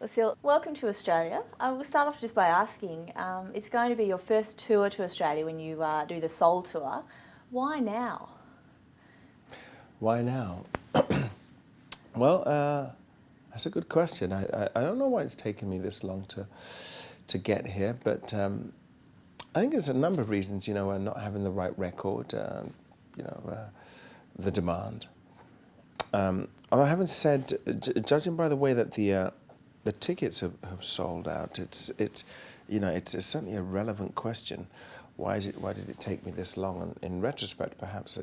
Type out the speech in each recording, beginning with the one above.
Lucille, welcome to Australia. We'll start off just by asking, it's going to be your first tour to Australia when you do the Soul Tour. Why now? Why now? Well, that's a good question. I don't know why it's taken me this long to get here, but I think there's a number of reasons, not having the right record, the demand. I haven't said, judging by the way that the tickets have sold out, it's certainly a relevant question. Why did it take me this long? And in retrospect, perhaps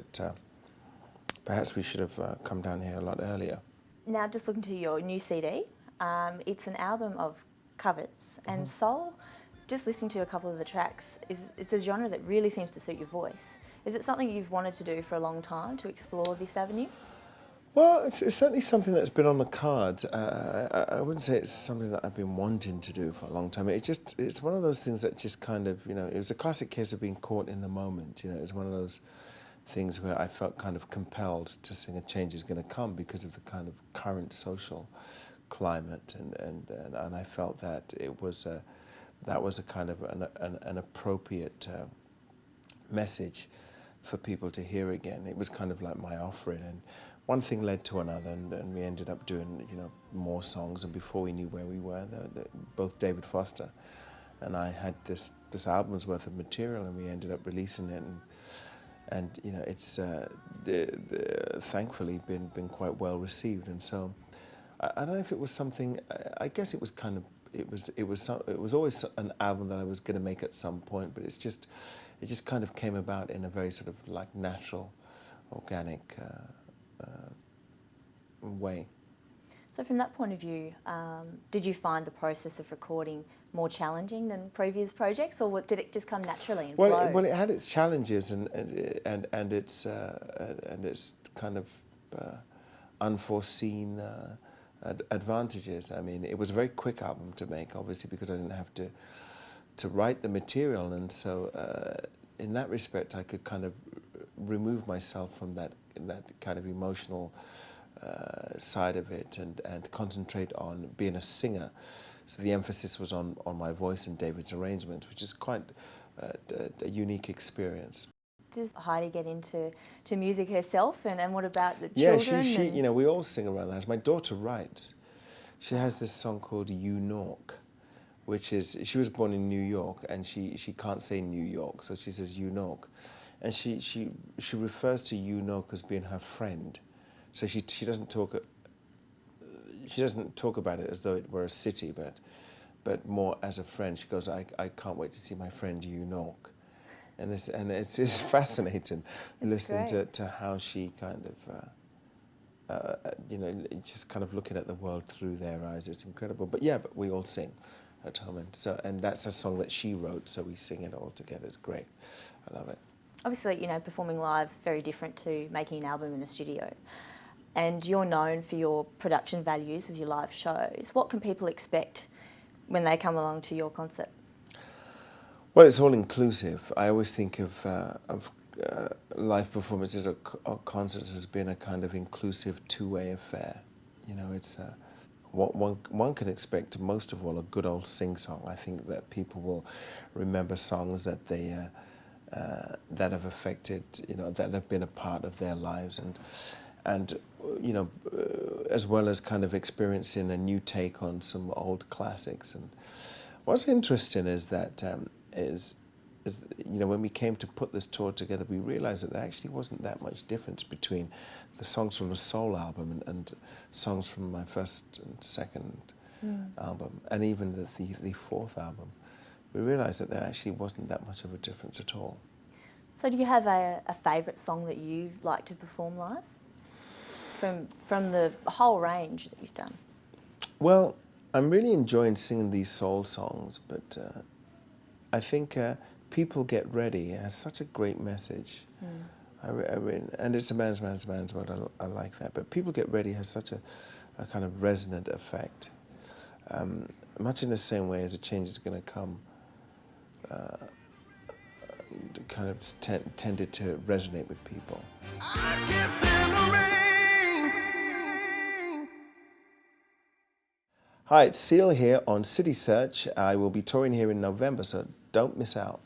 we should have come down here a lot earlier. Now, just looking to your new CD, it's an album of covers, and soul, just listening to a couple of the tracks, it's a genre that really seems to suit your voice. Is it something you've wanted to do for a long time, to explore this avenue? Well, it's certainly something that's been on the cards. I wouldn't say it's something that I've been wanting to do for a long time. It's one of those things that just kind of, it was a classic case of being caught in the moment. It was one of those things where I felt kind of compelled to sing A Change Is Going to Come because of the kind of current social climate, and I felt that that was a kind of an appropriate message for people to hear again. It was kind of like my offering, and one thing led to another, and we ended up doing more songs. And before we knew where we were, both David Foster and I had this album's worth of material, and we ended up releasing it, and it's thankfully been quite well received. And so I don't know if it was something. I guess it was kind of it was always an album that I was going to make at some point, but it just kind of came about in a very sort of like natural, organic way. So from that point of view, did you find the process of recording more challenging than previous projects, or did it just come naturally and flow? Well, it had its challenges and its kind of unforeseen advantages. I mean, it was a very quick album to make, obviously, because I didn't have to write the material, and so in that respect, I could kind of remove myself from that kind of emotional side of it and concentrate on being a singer. So the emphasis was on my voice and David's arrangements, which is quite a unique experience. Does Heidi get into music herself, and what about the children? Yeah, she we all sing around the house. My daughter writes. She has this song called You Nork, which is, she was born in New York, and she can't say New York, so she says You Nork. And she refers to You Nork as being her friend. So she doesn't talk about it as though it were a city, but more as a friend. She goes, I can't wait to see my friend You Nork. And it's fascinating listening to how she kind of, just kind of looking at the world through their eyes. It's incredible. But we all sing at home, and that's a song that she wrote, so we sing it all together. It's great. I love it. Obviously, performing live, very different to making an album in a studio. And you're known for your production values with your live shows. What can people expect when they come along to your concert? Well, it's all inclusive. I always think of live performances or concerts as being a kind of inclusive two-way affair. It's what one can expect, most of all, a good old sing-song. I think that people will remember songs that they that have affected, that have been a part of their lives, and as well as kind of experiencing a new take on some old classics. And what's interesting is that when we came to put this tour together, we realized that there actually wasn't that much difference between the songs from the Soul album and songs from my first and second album, and even the fourth album. We realized that there actually wasn't that much of a difference at all. So do you have a favourite song that you like to perform live from the whole range that you've done? Well, I'm really enjoying singing these soul songs, but I think People Get Ready has such a great message. I mean, and it's a man's world, I like that, but People Get Ready has such a kind of resonant effect. Much in the same way as A Change Is Going to Come kind of tended to resonate with people. Hi, it's Seal here on City Search. I will be touring here in November, so don't miss out.